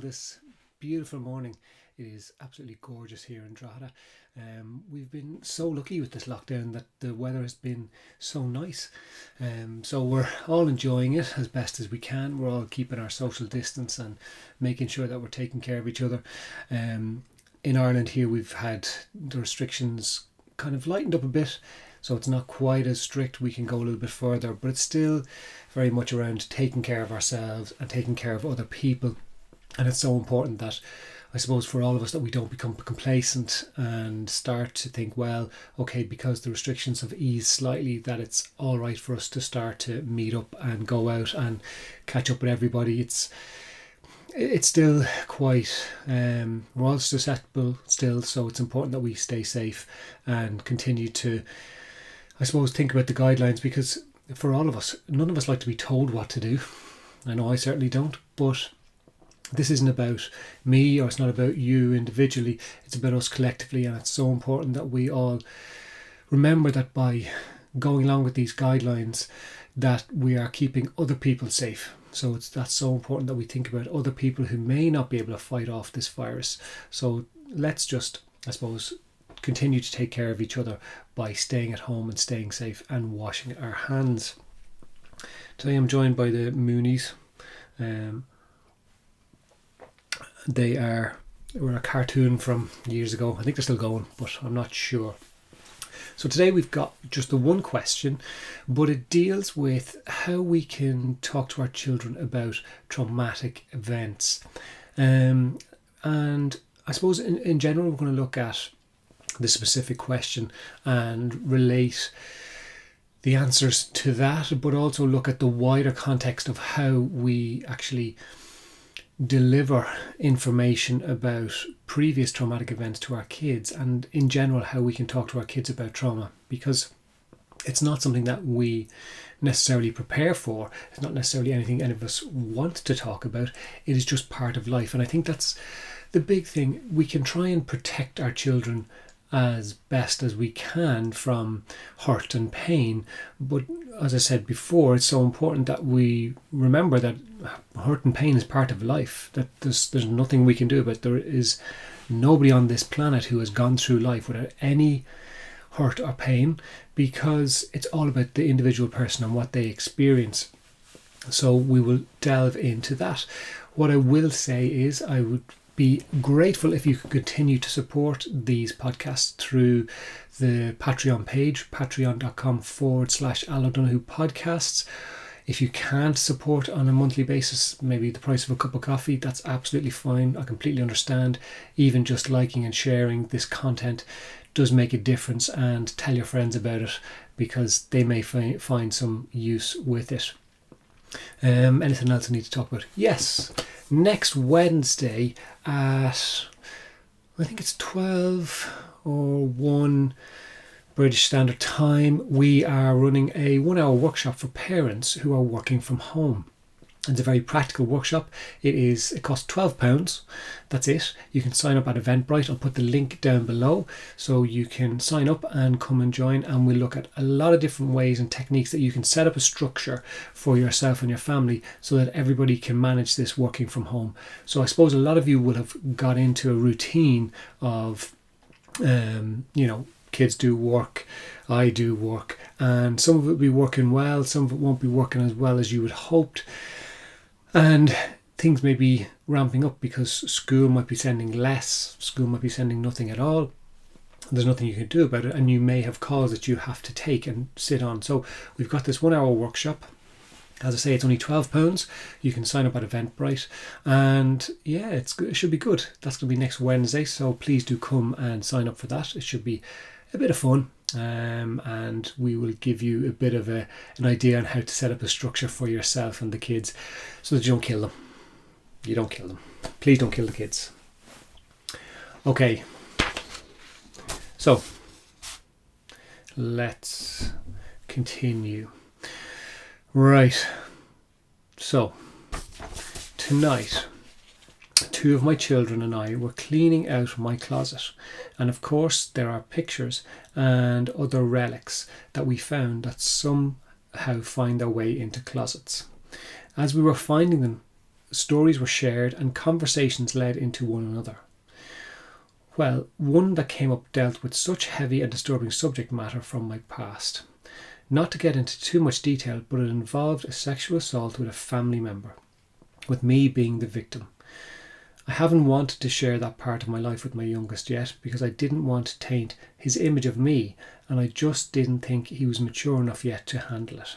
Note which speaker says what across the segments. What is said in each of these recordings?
Speaker 1: this beautiful morning. It is absolutely gorgeous here in Drogheda. We've been so lucky with this lockdown that the weather has been so nice. So we're all enjoying it as best as we can. We're all keeping our social distance and making sure that we're taking care of each other. In Ireland here, we've had the restrictions kind of lightened up a bit, so it's not quite as strict. We can go a little bit further, but it's still very much around taking care of ourselves and taking care of other people. And it's so important that, I suppose, for all of us, that we don't become complacent and start to think, well, okay, because the restrictions have eased slightly, that it's all right for us to start to meet up and go out and catch up with everybody. It's still quite, we're all susceptible still, so it's important that we stay safe and continue to, I suppose, think about the guidelines, because for all of us, none of us like to be told what to do. I know I certainly don't, but this isn't about me, or it's not about you individually, it's about us collectively. And it's so important that we all remember that by going along with these guidelines, that we are keeping other people safe. So that's so important that we think about other people who may not be able to fight off this virus. So let's just, I suppose, continue to take care of each other by staying at home and staying safe and washing our hands. Today I'm joined by the Moonies. They were a cartoon from years ago. I think they're still going, but I'm not sure. So today we've got just the one question, but it deals with how we can talk to our children about traumatic events. And I suppose in general, we're going to look at the specific question and relate the answers to that, but also look at the wider context of how we actually deliver information about previous traumatic events to our kids, and in general how we can talk to our kids about trauma, because it's not something that we necessarily prepare for. It's not necessarily anything any of us want to talk about. It is just part of life. And I think that's the big thing. We can try and protect our children as best as we can from hurt and pain, but as I said before, it's so important that we remember that hurt and pain is part of life, that there's nothing we can do about it. There is nobody on this planet who has gone through life without any hurt or pain, because it's all about the individual person and what they experience. So we will delve into that. What I will say is, I would be grateful if you could continue to support these podcasts through the Patreon page, patreon.com/Al O'Donoghue podcasts. If you can't support on a monthly basis, maybe the price of a cup of coffee, that's absolutely fine. I completely understand. Even just liking and sharing this content does make a difference, and tell your friends about it, because they may find some use with it. Anything else I need to talk about? Yes, next Wednesday at, I think it's 12 or 1 British Standard Time, we are running a 1-hour workshop for parents who are working from home. It's a very practical workshop. It costs £12. That's it. You can sign up at Eventbrite. I'll put the link down below so you can sign up and come and join. And we'll look at a lot of different ways and techniques that you can set up a structure for yourself and your family so that everybody can manage this working from home. So I suppose a lot of you will have got into a routine of, kids do work, I do work, and some of it will be working well, some of it won't be working as well as you would hoped. And things may be ramping up because school might be sending less, school might be sending nothing at all. There's nothing you can do about it, and you may have calls that you have to take and sit on. So we've got this 1-hour workshop. As I say, it's only £12. You can sign up at Eventbrite, and yeah, it should be good. That's going to be next Wednesday, so please do come and sign up for that. It should be a bit of fun. And we will give you a bit of an idea on how to set up a structure for yourself and the kids so that you don't kill them. You don't kill them. Please don't kill the kids. Okay. So, let's continue. Right. So, tonight, 2 of my children and I were cleaning out my closet, and of course there are pictures and other relics that we found that somehow find their way into closets. As we were finding them, stories were shared and conversations led into one another. Well, one that came up dealt with such heavy and disturbing subject matter from my past. Not to get into too much detail, but it involved a sexual assault with a family member, with me being the victim. I haven't wanted to share that part of my life with my youngest yet because I didn't want to taint his image of me, and I just didn't think he was mature enough yet to handle it.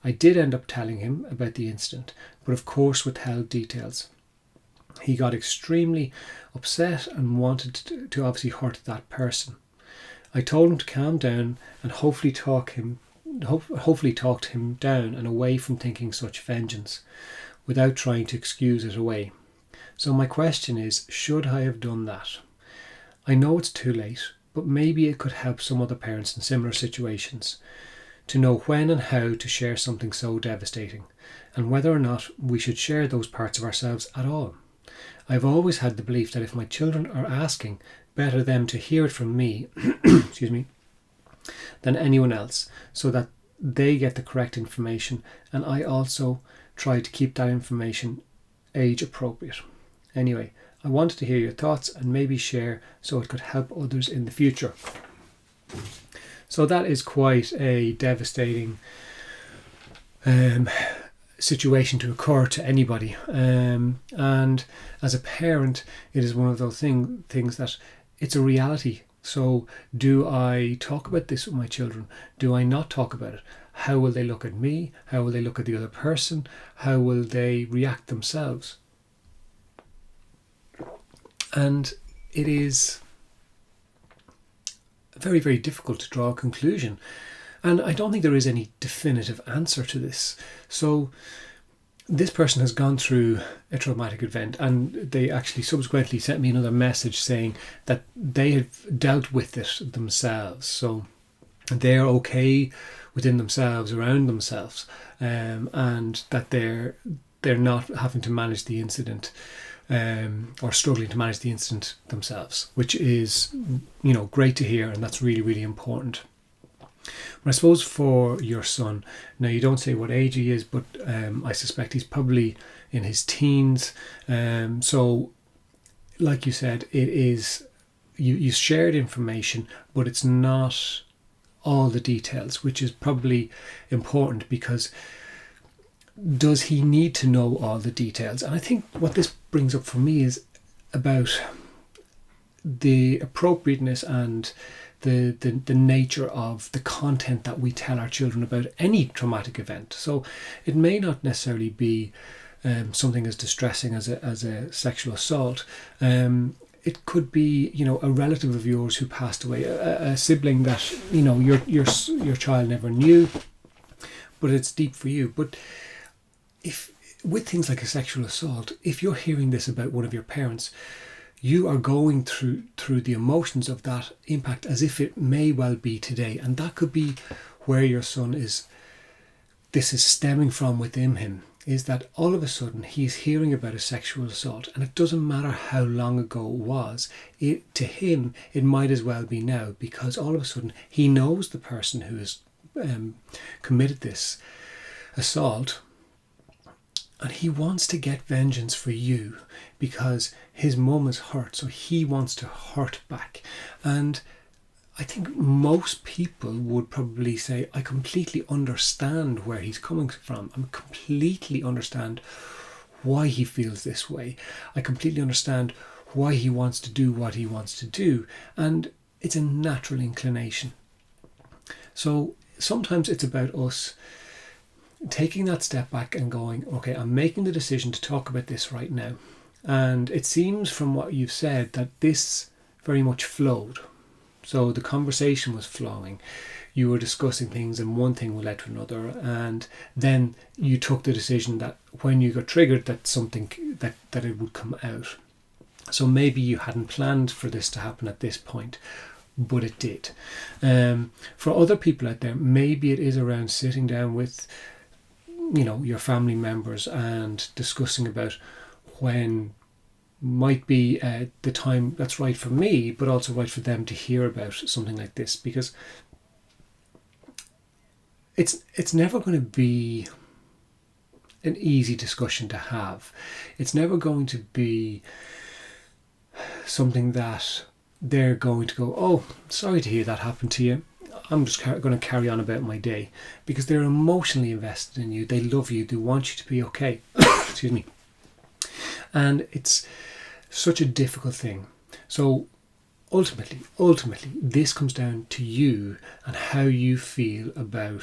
Speaker 1: I did end up telling him about the incident, but of course withheld details. He got extremely upset and wanted to obviously hurt that person. I told him to calm down and hopefully talked him down and away from thinking such vengeance, without trying to excuse it away. So my question is, should I have done that? I know it's too late, but maybe it could help some other parents in similar situations to know when and how to share something so devastating, and whether or not we should share those parts of ourselves at all. I've always had the belief that if my children are asking, better them to hear it from me excuse me, than anyone else, so that they get the correct information, and I also try to keep that information age appropriate. Anyway, I wanted to hear your thoughts and maybe share so it could help others in the future. So that is quite a devastating situation to occur to anybody, and as a parent it is one of those things that it's a reality. So do I talk about this with my children? Do I not talk about it? How will they look at me? How will they look at the other person? How will they react themselves? And it is very, very difficult to draw a conclusion. And I don't think there is any definitive answer to this. So this person has gone through a traumatic event, and they actually subsequently sent me another message saying that they have dealt with it themselves. So they're okay within themselves, around themselves, and that they're not having to manage the incident or struggling to manage the incident themselves, which is, great to hear, and that's really, really important. But I suppose for your son, now you don't say what age he is, but I suspect he's probably in his teens. So, like you said, it is you shared information, but it's not all the details, which is probably important, because does he need to know all the details? And I think what this brings up for me is about the appropriateness and the nature of the content that we tell our children about any traumatic event. So it may not necessarily be something as distressing as a sexual assault. It could be, a relative of yours who passed away, a sibling that your child never knew, but it's deep for you. But if with things like a sexual assault, if you're hearing this about one of your parents, you are going through the emotions of that impact as if it may well be today. And that could be where your son this is stemming from within him, is that all of a sudden he's hearing about a sexual assault, and it doesn't matter how long ago it was. To him, it might as well be now, because all of a sudden he knows the person who has committed this assault, and he wants to get vengeance for you because his mum is hurt, so he wants to hurt back. And I think most people would probably say, I completely understand where he's coming from. I completely understand why he feels this way. I completely understand why he wants to do what he wants to do. And it's a natural inclination. So sometimes it's about us taking that step back and going, okay, I'm making the decision to talk about this right now. And it seems from what you've said that this very much flowed. So the conversation was flowing. You were discussing things, and one thing led to another, and then you took the decision that when you got triggered, that something that it would come out. So maybe you hadn't planned for this to happen at this point, but it did. For other people out there, maybe it is around sitting down with your family members and discussing about when might be the time that's right for me, but also right for them to hear about something like this, because it's never going to be an easy discussion to have. It's never going to be something that they're going to go, oh, sorry to hear that happened to you. I'm just going to carry on about my day, because they're emotionally invested in you. They love you. They want you to be okay. Excuse me. And it's such a difficult thing. So ultimately, this comes down to you and how you feel about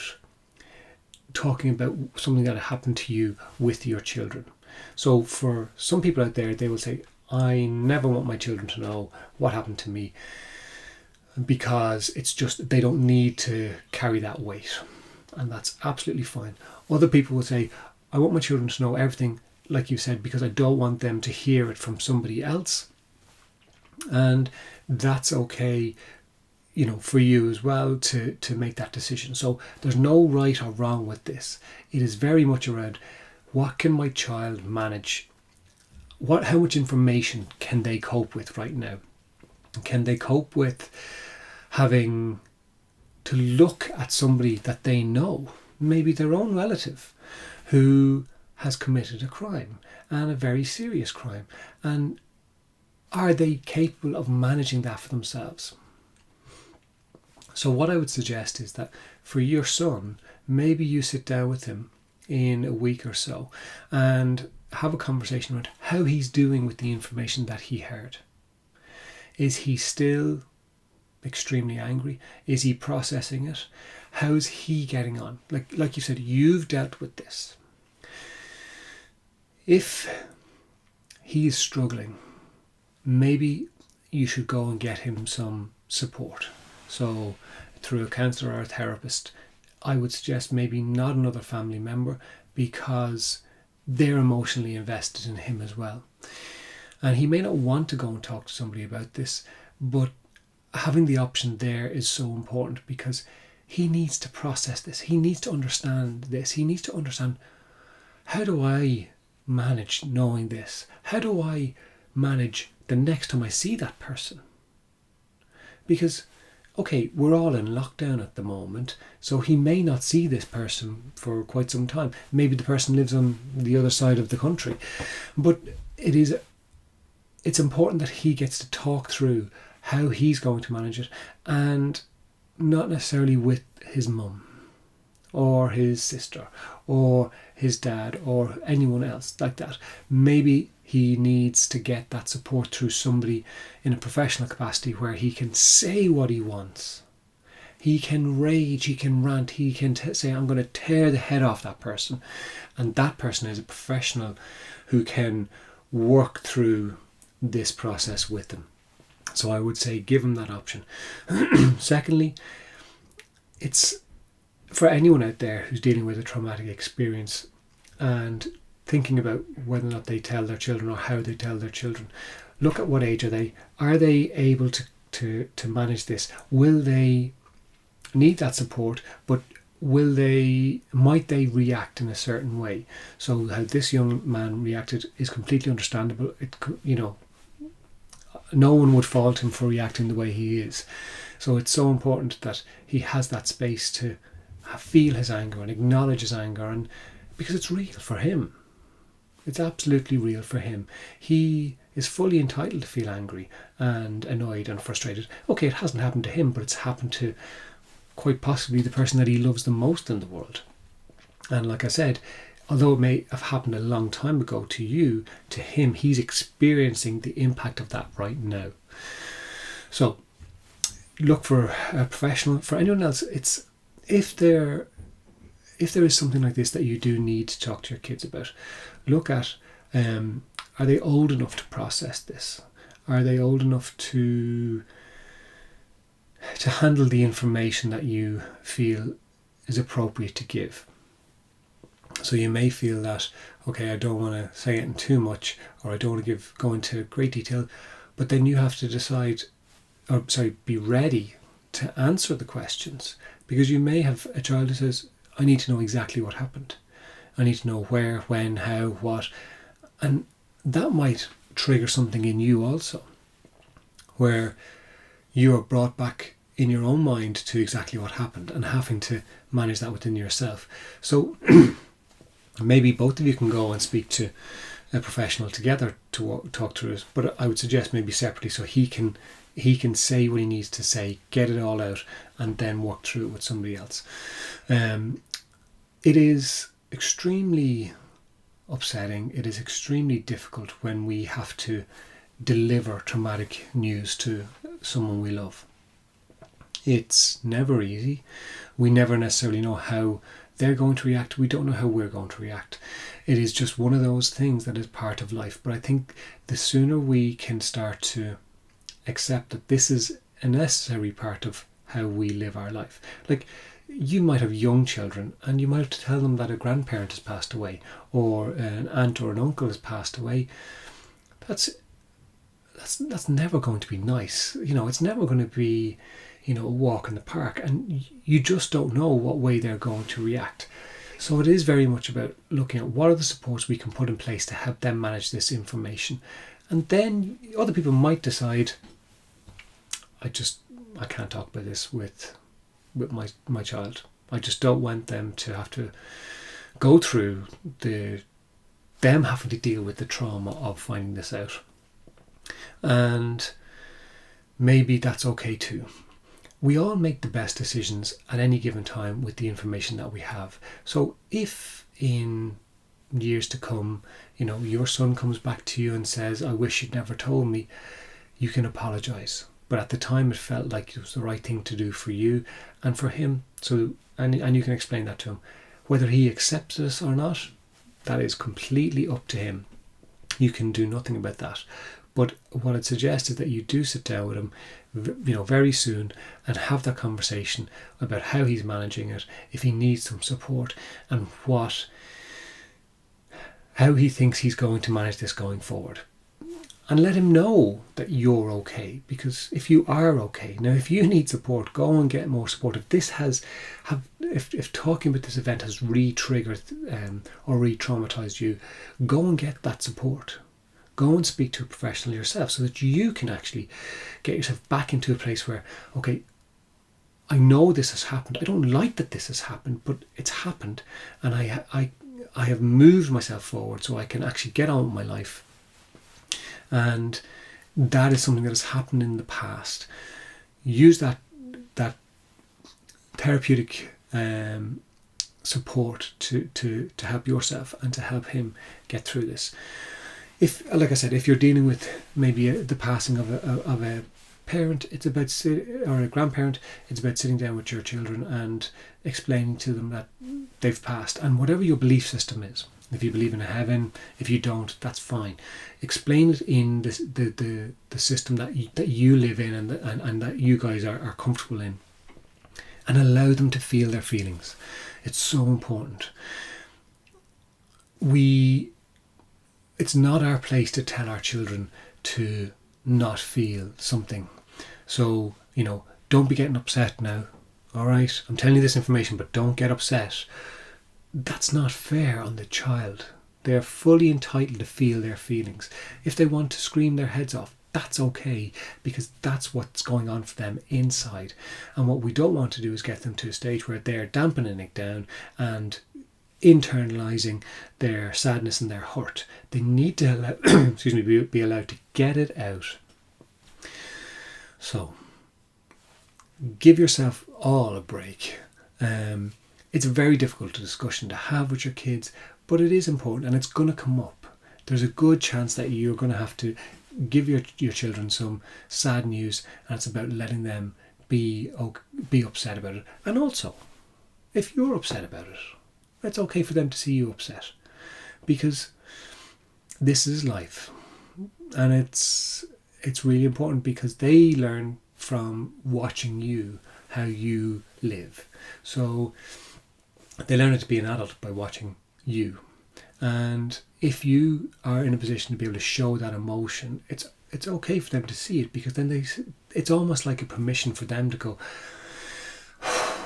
Speaker 1: talking about something that happened to you with your children. So for some people out there, they will say, I never want my children to know what happened to me, because it's just, they don't need to carry that weight. And that's absolutely fine. Other people will say, I want my children to know everything, like you said, because I don't want them to hear it from somebody else. And that's okay, for you as well to make that decision. So there's no right or wrong with this. It is very much around, what can my child manage? How much information can they cope with right now? Can they cope with having to look at somebody that they know, maybe their own relative, who has committed a crime, and a very serious crime? And are they capable of managing that for themselves? So what I would suggest is that for your son, maybe you sit down with him in a week or so and have a conversation about how he's doing with the information that he heard. Is he still extremely angry? Is he processing it? How's he getting on? Like you said, you've dealt with this. If he is struggling, maybe you should go and get him some support. So through a counsellor or a therapist, I would suggest maybe not another family member, because they're emotionally invested in him as well. And he may not want to go and talk to somebody about this, but having the option there is so important, because he needs to process this. He needs to understand this. He needs to understand, how do I manage knowing this? How do I manage the next time I see that person? Because, okay, we're all in lockdown at the moment, so he may not see this person for quite some time. Maybe the person lives on the other side of the country. But it's important that he gets to talk through how he's going to manage it, and not necessarily with his mum or his sister or his dad or anyone else like that. Maybe he needs to get that support through somebody in a professional capacity, where he can say what he wants. He can rage, he can rant, he can say, I'm going to tear the head off that person. And that person is a professional who can work through this process with them. So I would say give him that option. Secondly, it's for anyone out there who's dealing with a traumatic experience and thinking about whether or not they tell their children, or how they tell their children. Look at what age are they? Are they able to manage this? Will they need that support, but might they react in a certain way? So how this young man reacted is completely understandable. No one would fault him for reacting the way he is. So it's so important that he has that space to feel his anger and acknowledge his anger, and because it's real for him. It's absolutely real for him. He is fully entitled to feel angry and annoyed and frustrated. Okay, it hasn't happened to him, but it's happened to quite possibly the person that he loves the most in the world. And like I said, although it may have happened a long time ago to you, to him, he's experiencing the impact of that right now. So look for a professional. For anyone else, it's if there is something like this that you do need to talk to your kids about, look at, are they old enough to process this? Are they old enough to handle the information that you feel is appropriate to give? So you may feel that, okay, I don't want to say it too much, or I don't want to go into great detail, but then you have to decide, be ready to answer the questions, because you may have a child who says, I need to know exactly what happened. I need to know where, when, how, what. And that might trigger something in you also, where you are brought back in your own mind to exactly what happened and having to manage that within yourself. So Maybe both of you can go and speak to a professional together to talk through it, but I would suggest maybe separately, so he can say what he needs to say, get it all out, and then work through it with somebody else. It is extremely upsetting. It is extremely difficult when we have to deliver traumatic news to someone we love. It's never easy. We never necessarily know how they're going to react. We don't know how we're going to react. It is just one of those things that is part of life. But I think the sooner we can start to accept that this is a necessary part of how we live our life. Like, you might have young children and you might have to tell them that a grandparent has passed away, or an aunt or an uncle has passed away. That's never going to be nice. It's never going to be, a walk in the park, and you just don't know what way they're going to react. So it is very much about looking at what are the supports we can put in place to help them manage this information. And then other people might decide, I can't talk about this with my child. I just don't want them to have to go through them having to deal with the trauma of finding this out. And maybe that's okay too. We all make the best decisions at any given time with the information that we have. So if in years to come, your son comes back to you and says, I wish you'd never told me, you can apologise. But at the time it felt like it was the right thing to do for you and for him. So and you can explain that to him. Whether he accepts this or not, that is completely up to him. You can do nothing about that. But what I'd suggest is that you do sit down with him, very soon, and have that conversation about how he's managing it, if he needs some support, and how he thinks he's going to manage this going forward. And let him know that you're okay, because if you are okay, now if you need support, go and get more support. If this if talking about this event has re-triggered or re-traumatized you, go and get that support. Go and speak to a professional yourself so that you can actually get yourself back into a place where, okay, I know this has happened. I don't like that this has happened, but it's happened, and I have moved myself forward so I can actually get on with my life. And that is something that has happened in the past. Use that therapeutic support to help yourself and to help him get through this. If, like I said, if you're dealing with maybe the passing of a parent, or a grandparent, it's about sitting down with your children and explaining to them that they've passed, and whatever your belief system is. If you believe in a heaven, if you don't, that's fine. Explain it in the system that you live in and that you guys are comfortable in, and allow them to feel their feelings. It's so important. It's not our place to tell our children to not feel something. So, don't be getting upset now. All right, I'm telling you this information, but don't get upset. That's not fair on the child. They're fully entitled to feel their feelings. If they want to scream their heads off, that's okay, because that's what's going on for them inside. And what we don't want to do is get them to a stage where they're dampening it down and internalizing their sadness and their hurt. They need to be allowed to get it out. So give yourself all a break. It's a very difficult discussion to have with your kids, but it is important, and it's going to come up. There's a good chance that you're going to have to give your children some sad news, and it's about letting them be upset about it. And also, if you're upset about it, it's okay for them to see you upset, because this is life, and it's really important, because they learn from watching you how you live. So they learn how to be an adult by watching you, and if you are in a position to be able to show that emotion, it's okay for them to see it, because then it's almost like a permission for them to go,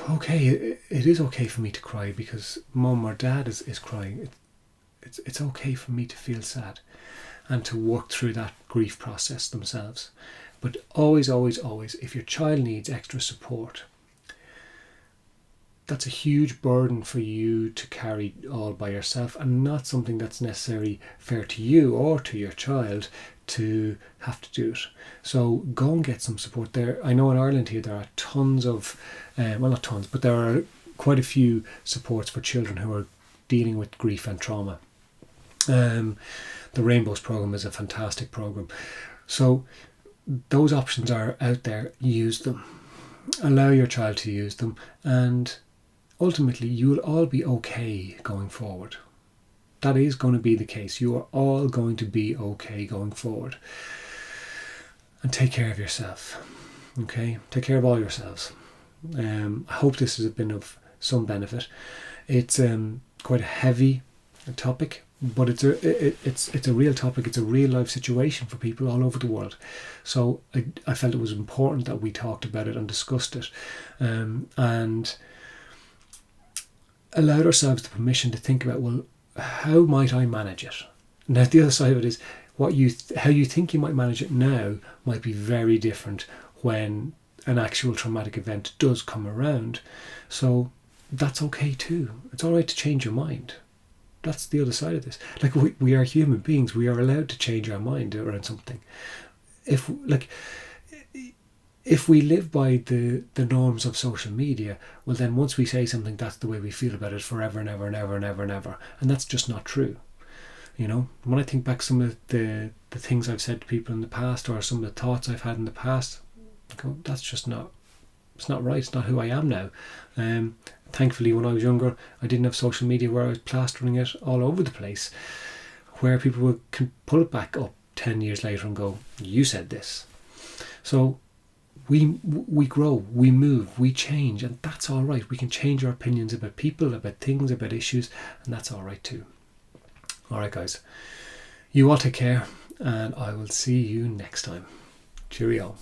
Speaker 1: okay, it is okay for me to cry because mum or dad is crying. It's okay for me to feel sad, and to work through that grief process themselves. But always, always, always, if your child needs extra support, that's a huge burden for you to carry all by yourself, and not something that's necessarily fair to you or to your child to have to do it. So go and get some support there. I know in Ireland here there are tons of, well, not tons, but there are quite a few supports for children who are dealing with grief and trauma. The Rainbows program is a fantastic program. So those options are out there. Use them. Allow your child to use them, and ultimately you will all be okay going forward. That is going to be the case. You are all going to be okay going forward. And take care of yourself. Okay? Take care of all yourselves. I hope this has been of some benefit. It's quite a heavy topic, but it's a real topic. It's a real life situation for people all over the world. So I felt it was important that we talked about it and discussed it, and allowed ourselves the permission to think about, well, how might I manage it? Now the other side of it is how you think you might manage it now might be very different when an actual traumatic event does come around. So that's okay too. It's all right to change your mind. That's the other side of this. Like, we are human beings. We are allowed to change our mind around something. If we live by the norms of social media, well then once we say something, that's the way we feel about it forever and ever and ever and ever and ever. And that's just not true. You know, when I think back some of the things I've said to people in the past, or some of the thoughts I've had in the past, I go, that's just not, it's not right. It's not who I am now. Thankfully, when I was younger, I didn't have social media where I was plastering it all over the place, where people can pull it back up 10 years later and go, you said this. So we grow, we move, we change, and that's all right. We can change our opinions about people, about things, about issues, and that's all right too. All right, guys, you all take care, and I will see you next time. Cheerio.